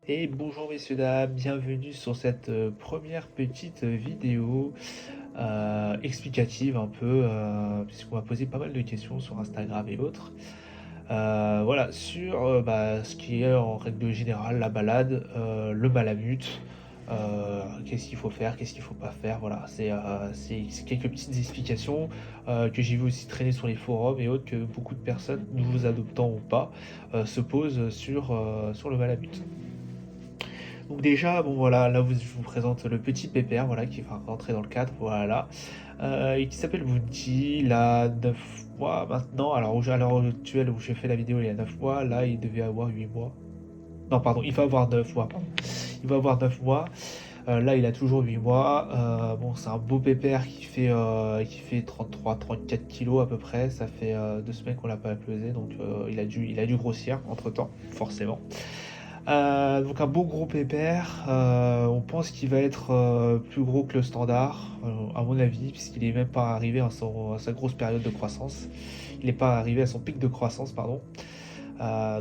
Et bonjour messieurs dames, bienvenue sur cette première petite vidéo explicative un peu, puisqu'on m'a posé pas mal de questions sur Instagram et autres. Voilà, sur ce qui est en règle générale la balade, le malamute, qu'est-ce qu'il faut faire, qu'est-ce qu'il faut pas faire, voilà, c'est quelques petites explications que j'ai vu aussi traîner sur les forums et autres que beaucoup de personnes, nouveaux adoptants ou pas, se posent sur le malamute. Donc déjà, bon voilà, là je vous présente le petit pépère, voilà, qui va rentrer dans le cadre, voilà, et qui s'appelle Bounty, il a 9 mois maintenant, alors à l'heure actuelle où j'ai fait la vidéo il y a 9 mois, là il devait avoir 8 mois. Non pardon, il va avoir 9 mois, pardon. Il va avoir 9 mois, là il a toujours 8 mois, bon c'est un beau pépère qui fait 33-34 kilos à peu près, ça fait 2 semaines qu'on l'a pas pesé, donc il a dû grossir entre temps, forcément. Donc un beau gros pépère, on pense qu'il va être plus gros que le standard, à mon avis, puisqu'il est même pas arrivé à sa grosse période de croissance. Il n'est pas arrivé à son pic de croissance, pardon.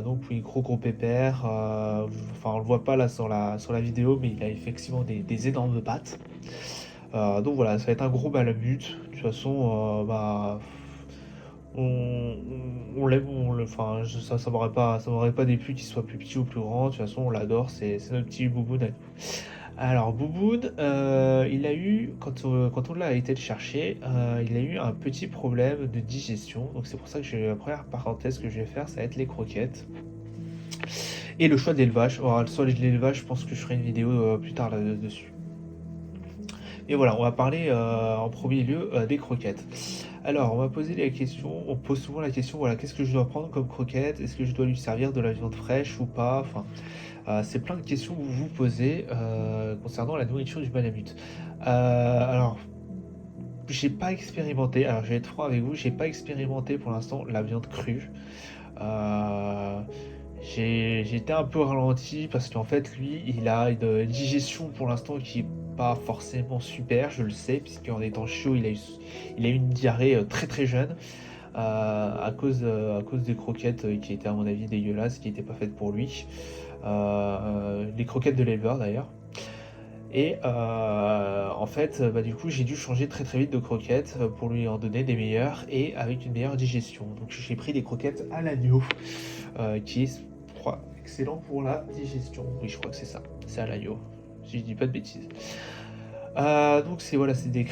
Donc oui, gros pépère. Enfin, on le voit pas là sur la vidéo, mais il a effectivement des énormes pattes. Donc voilà, ça va être un gros malamute. De toute façon, on l'aime, enfin, ça m'aurait pas déplu qu'il soit plus petit ou plus grand. De toute façon, on l'adore, c'est notre petit Bouboune à nous. Alors, Bouboune, il a eu, quand on l'a été le chercher, il a eu un petit problème de digestion. Donc, c'est pour ça que la première parenthèse que je vais faire, ça va être les croquettes. Et le choix d'élevage. Alors, sur l'élevage, je pense que je ferai une vidéo plus tard là-dessus. Et voilà, on va parler en premier lieu des croquettes. Alors, on m'a posé la question, on pose souvent la question, voilà, qu'est-ce que je dois prendre comme croquette? Est-ce que je dois lui servir de la viande fraîche ou pas? Enfin, c'est plein de questions que vous vous posez concernant la nourriture du malamute. Alors, j'ai pas expérimenté, alors je vais être franc avec vous, j'ai pas expérimenté pour l'instant la viande crue. Euh, j'ai été un peu ralenti parce qu'en fait, lui, il a une digestion pour l'instant qui est pas forcément super, je le sais, puisqu'en étant chaud, il a eu une diarrhée très très jeune à cause des croquettes qui étaient à mon avis dégueulasses, qui n'étaient pas faites pour lui. Les croquettes de l'éleveur d'ailleurs. Et en fait, du coup, j'ai dû changer très très vite de croquettes pour lui en donner des meilleures et avec une meilleure digestion. Donc j'ai pris des croquettes à l'agneau, qui est excellent pour la digestion. Oui, je crois que c'est ça. C'est à l'agneau, si je dis pas de bêtises. Donc c'est des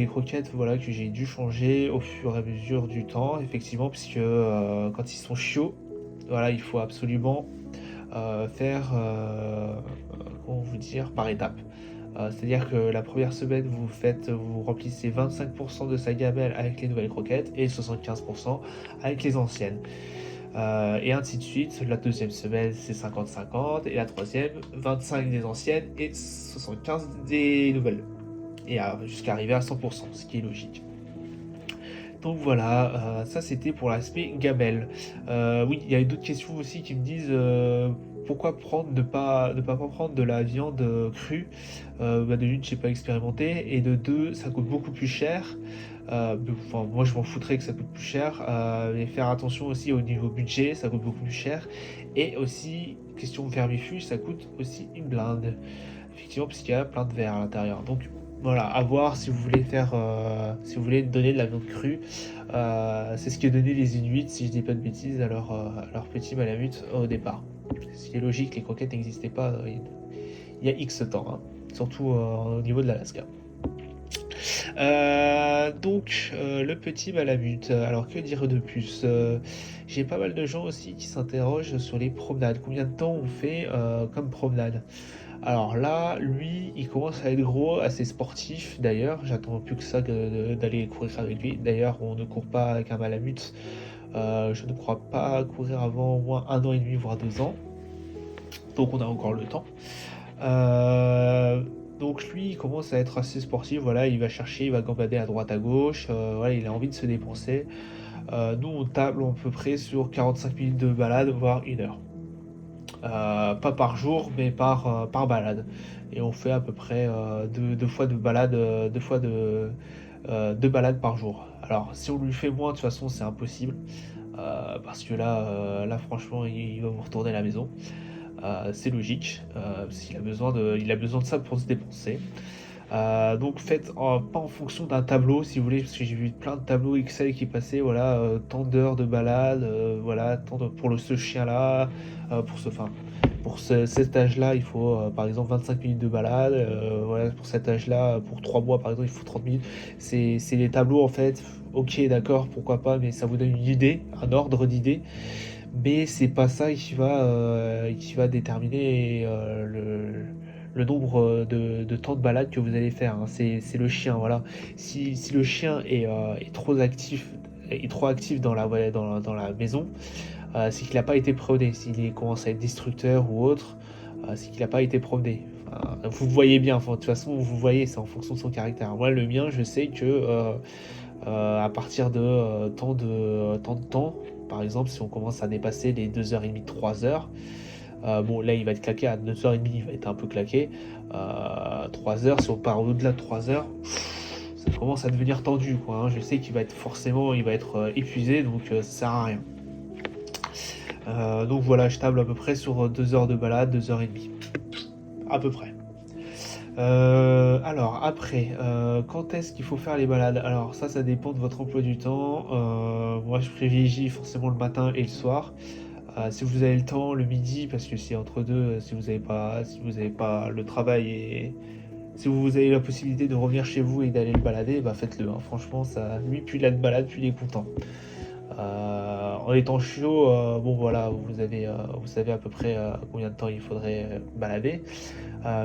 croquettes voilà, que j'ai dû changer au fur et à mesure du temps, effectivement, puisque quand ils sont chiots, voilà, il faut absolument faire, comment vous dire, par étapes. C'est-à-dire que la première semaine, vous remplissez 25% de sa gamelle avec les nouvelles croquettes et 75% avec les anciennes. Et ainsi de suite. La deuxième semaine, c'est 50-50 et la troisième, 25 des anciennes et 75 des nouvelles. Et jusqu'à arriver à 100%, ce qui est logique. Donc voilà, ça c'était pour l'aspect gamelle. Oui, il y a d'autres questions aussi qui me disent pourquoi ne pas prendre de la viande crue. De l'une, je n'ai pas expérimenté, et de deux, ça coûte beaucoup plus cher. Enfin, moi je m'en foutrais que ça coûte plus cher, mais faire attention aussi au niveau budget, ça coûte beaucoup plus cher. Et aussi, question vermifuge, ça coûte aussi une blinde. Effectivement, puisqu'il y a plein de verre à l'intérieur. Donc voilà, à voir si vous voulez si vous voulez donner de la viande crue. C'est ce que donnaient les Inuits, si je dis pas de bêtises, à leur petit malamute au départ. Ce qui est logique, les croquettes n'existaient pas il y a X temps, hein, surtout au niveau de l'Alaska. Le petit malamute, alors que dire de plus? J'ai pas mal de gens aussi qui s'interrogent sur les promenades. Combien de temps on fait comme promenade? Alors là, lui, il commence à être gros, assez sportif d'ailleurs. J'attends plus que ça d'aller courir avec lui. D'ailleurs, on ne court pas avec un malamute. Je ne crois pas courir avant au moins 1 an et demi, voire 2 ans. Donc on a encore le temps. Euh, donc lui, il commence à être assez sportif. Voilà, il va chercher, il va gambader à droite à gauche. Voilà, il a envie de se dépenser. Nous, on table à peu près sur 45 minutes de balade, voire 1 heure. Pas par jour, mais par balade. Et on fait à peu près deux fois de balade, deux balades par jour. Alors, si on lui fait moins, de toute façon, c'est impossible. Parce que là franchement, il va vous retourner à la maison. C'est logique, parce qu'il a besoin de ça pour se dépenser. Donc faites pas en fonction d'un tableau si vous voulez, parce que j'ai vu plein de tableaux Excel qui passaient, voilà, tant d'heures de balade, voilà, pour ce chien-là, pour cet âge-là, il faut par exemple 25 minutes de balade, voilà, pour cet âge-là, pour 3 mois par exemple, il faut 30 minutes. C'est des tableaux en fait, ok d'accord, pourquoi pas, mais ça vous donne une idée, un ordre d'idée, mais c'est pas ça qui va déterminer le nombre de temps de balade que vous allez faire, hein. C'est le chien, voilà. Si le chien est trop actif dans la maison, c'est qu'il n'a pas été promené. Commence à être destructeur ou autre, c'est qu'il n'a pas été promené. Enfin, vous voyez bien, enfin, de toute façon, vous voyez, c'est en fonction de son caractère. Moi, le mien, je sais que à partir de tant de temps, par exemple, si on commence à dépasser les 2h30, 3 heures, bon, là, il va être claqué à 2h30, il va être un peu claqué. 3 heures, si on part au-delà de 3 heures, ça commence à devenir tendu, quoi, hein. Je sais qu'il va être forcément, il va être épuisé, donc ça sert à rien. Donc voilà, je table à peu près sur 2 heures de balade, 2h30, à peu près. Alors après, quand est-ce qu'il faut faire les balades? Alors ça dépend de votre emploi du temps. Moi, je privilégie forcément le matin et le soir. Si vous avez le temps, le midi, parce que c'est entre deux, si vous avez pas le travail et si vous avez la possibilité de revenir chez vous et d'aller le balader, bah faites-le, hein. Franchement, ça, lui, plus il a de balade, plus il est content. En étant chaud, bon voilà, vous savez à peu près combien de temps il faudrait balader.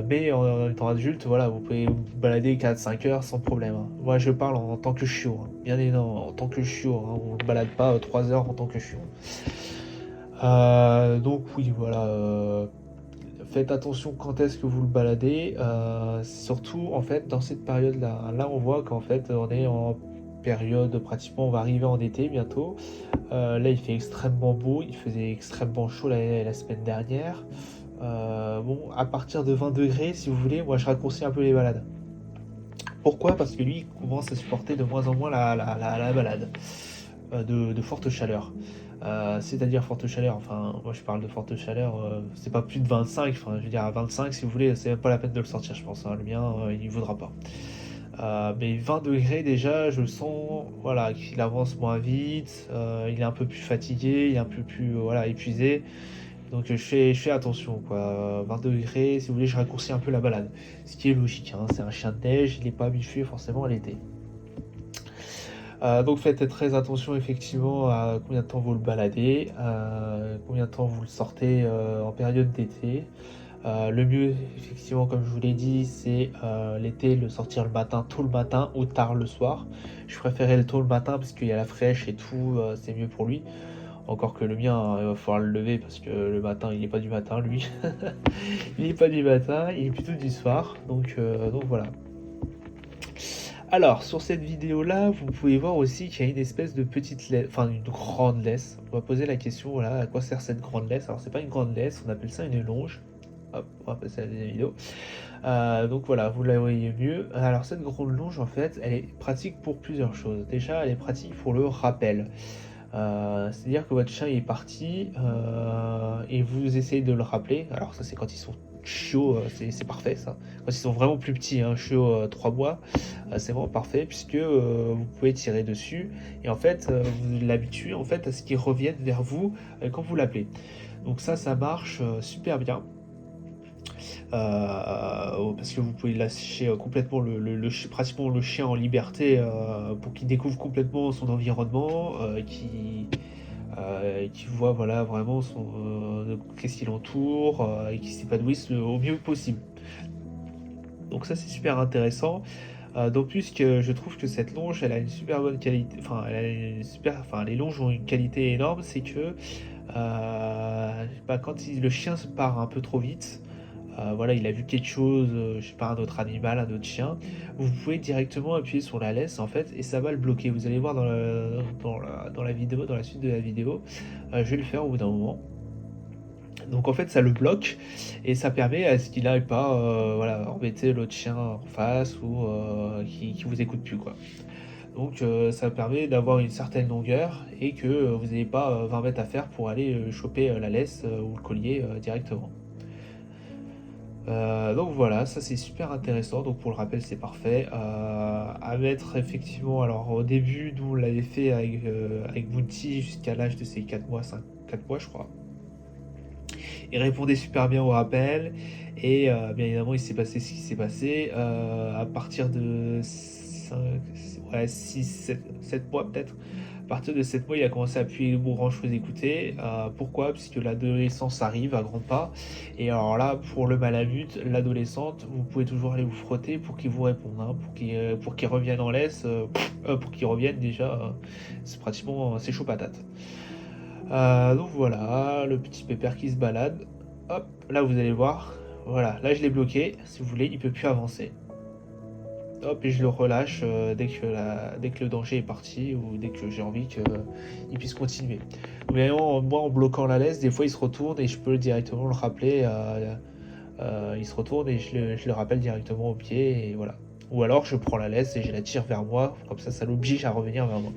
Mais en étant adulte, voilà, vous pouvez vous balader 4-5 heures sans problème, hein. Moi, je parle en tant que chiot, hein. Bien évidemment, en tant que chiot, hein. On ne balade pas 3 heures en tant que chiot. Donc oui, voilà. Faites attention quand est-ce que vous le baladez. Surtout, en fait, dans cette période-là, là, on voit qu'en fait, on est en période pratiquement, on va arriver en été bientôt. Là, il fait extrêmement beau, il faisait extrêmement chaud la semaine dernière. Bon, à partir de 20 degrés, si vous voulez, moi je raccourcis un peu les balades. Pourquoi? Parce que lui, il commence à supporter de moins en moins la balade de forte chaleur. C'est-à-dire forte chaleur, enfin, moi je parle de forte chaleur, c'est pas plus de 25, enfin, je veux dire à 25, si vous voulez, c'est même pas la peine de le sortir, je pense, hein. Le mien, il ne voudra pas. Mais 20 degrés déjà, je sens voilà, qu'il avance moins vite, il est un peu plus fatigué, il est un peu plus voilà, épuisé. Donc je fais attention, quoi. 20 degrés, si vous voulez, je raccourcis un peu la balade. Ce qui est logique, hein. C'est un chien de neige, il n'est pas habitué forcément à l'été. Donc faites très attention effectivement à combien de temps vous le baladez, combien de temps vous le sortez en période d'été. Le mieux, effectivement, comme je vous l'ai dit, c'est l'été, le sortir le matin, tôt le matin ou tard le soir. Je préférais le tôt le matin parce qu'il y a la fraîche et tout, c'est mieux pour lui. Encore que le mien, hein, il va falloir le lever parce que le matin, il n'est pas du matin, lui. Il n'est pas du matin, il est plutôt du soir. Donc voilà. Alors, sur cette vidéo-là, vous pouvez voir aussi qu'il y a une espèce de petite laisse, enfin une grande laisse. On va poser la question, voilà, à quoi sert cette grande laisse? Alors, c'est pas une grande laisse, on appelle ça une longe. Hop, on va passer à la deuxième vidéo. Donc voilà, vous la voyez mieux. Alors, cette grande longe, en fait, elle est pratique pour plusieurs choses. Déjà, elle est pratique pour le rappel. C'est-à-dire que votre chien est parti et vous essayez de le rappeler. Alors ça c'est quand ils sont chiots, c'est parfait ça. Quand ils sont vraiment plus petits, hein, chiots 3 mois, c'est vraiment parfait puisque vous pouvez tirer dessus et en fait vous l'habituez en fait à ce qu'ils reviennent vers vous quand vous l'appelez. Donc ça marche super bien. Parce que vous pouvez lâcher complètement pratiquement le chien en liberté pour qu'il découvre complètement son environnement, qui voit voilà, vraiment qu'est-ce qui l'entoure et qui s'épanouisse au mieux possible. Donc ça c'est super intéressant. D'autant plus que je trouve que cette longe elle a une super bonne qualité, enfin les longes ont une qualité énorme, c'est que quand le chien se part un peu trop vite, voilà, il a vu quelque chose, je sais pas, un autre animal, un autre chien, vous pouvez directement appuyer sur la laisse en fait et ça va le bloquer. Vous allez voir dans la vidéo, dans la suite de la vidéo, je vais le faire au bout d'un moment. Donc en fait ça le bloque et ça permet à ce qu'il n'aille pas voilà, embêter l'autre chien en face ou qui vous écoute plus quoi. Donc ça permet d'avoir une certaine longueur et que vous n'ayez pas 20 mètres à faire pour aller choper la laisse ou le collier directement. Donc voilà, ça c'est super intéressant. Donc pour le rappel, c'est parfait. À mettre effectivement, alors au début, nous on l'avait fait avec Bounty jusqu'à l'âge de ses 4 mois, 4 mois je crois. Il répondait super bien au rappel et bien évidemment il s'est passé ce qui s'est passé. À partir de 5, ouais, 6, 7 mois peut-être. À partir de 7 mois, il a commencé à appuyer le bouton je faisais écouter. Pourquoi? Parce que l'adolescence arrive à grands pas. Et alors là, pour le malamute, l'adolescente, vous pouvez toujours aller vous frotter pour qu'il vous réponde, hein, pour qu'il revienne en laisse, pour qu'il revienne déjà, c'est pratiquement, c'est chaud patate. Donc voilà, le petit pépère qui se balade. Hop, là vous allez voir. Voilà, là je l'ai bloqué. Si vous voulez, il peut plus avancer. Hop, et je le relâche dès que le danger est parti ou dès que j'ai envie qu'il puisse continuer. Mais moi, en bloquant la laisse, des fois il se retourne et je peux directement le rappeler. Il se retourne et je le rappelle directement au pied et voilà. Ou alors je prends la laisse et je la tire vers moi, comme ça l'oblige à revenir vers moi.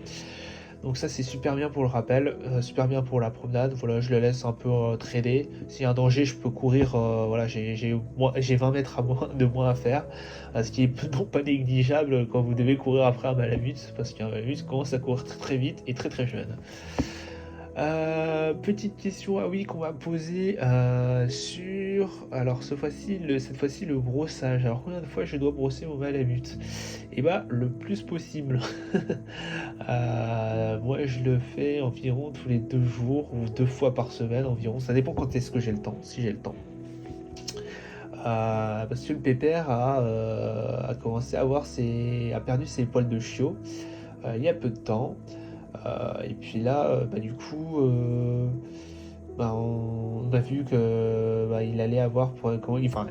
Donc ça c'est super bien pour le rappel, super bien pour la promenade. Voilà, je le laisse un peu traîner. S'il y a un danger, je peux courir. Voilà, j'ai 20 mètres de moins à faire, ce qui est non pas négligeable quand vous devez courir après un malamute, parce qu'un malamute commence à courir très très vite et très très jeune. Petite question, ah oui, qu'on m'a posée sur. Alors, cette fois-ci, le brossage. Alors, combien de fois je dois brosser mon malamute? Et bah, le plus possible. Moi, je le fais environ tous les 2 jours ou 2 fois par semaine environ. Ça dépend quand est-ce que j'ai le temps, si j'ai le temps. Parce que le pépère a commencé à a perdu ses poils de chiot il y a peu de temps. Et puis là, bah, du coup, bah, on a vu que bah, il allait avoir, enfin,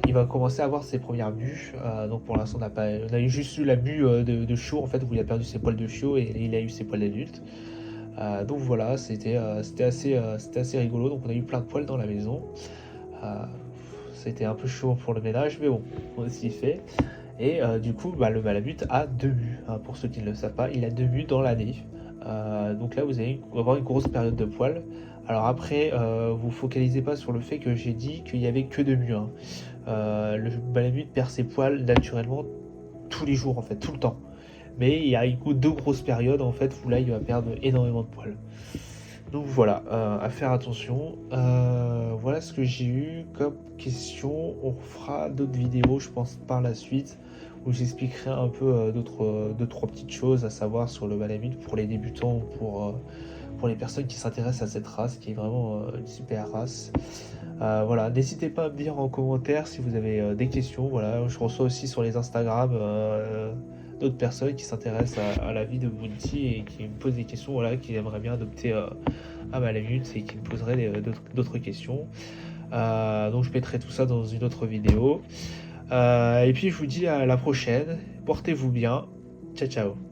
il va commencer à avoir ses premières bues. Donc pour l'instant, on a juste eu la bue de chiot en fait où il a perdu ses poils de chiot et il a eu ses poils d'adulte. Donc voilà, c'était assez rigolo. Donc on a eu plein de poils dans la maison. Euh, C'était un peu chaud pour le ménage, mais bon, on s'y fait. Et du coup, bah, le malamute a 2 bues. Hein, pour ceux qui ne le savent pas, il a 2 bues dans l'année. Donc là, vous allez avoir une grosse période de poils. Alors après, vous focalisez pas sur le fait que j'ai dit qu'il y avait que 2 bues. Hein. Le malamute perd ses poils naturellement tous les jours, en fait, tout le temps. Mais il y a 2 grosses périodes, en fait, où là, il va perdre énormément de poils. Donc voilà, à faire attention. Voilà ce que j'ai eu comme question. On fera d'autres vidéos, je pense, par la suite, où j'expliquerai un peu deux, trois petites choses à savoir sur le malamute pour les débutants ou pour les personnes qui s'intéressent à cette race, qui est vraiment une super race. Voilà, n'hésitez pas à me dire en commentaire si vous avez des questions. Voilà, je reçois aussi sur les Instagram d'autres personnes qui s'intéressent à la vie de Bounty et qui me posent des questions, voilà, qui aimeraient bien adopter un malamute et qui me poseraient d'autres questions. Donc je mettrai tout ça dans une autre vidéo. Et puis je vous dis à la prochaine. Portez-vous bien. Ciao ciao.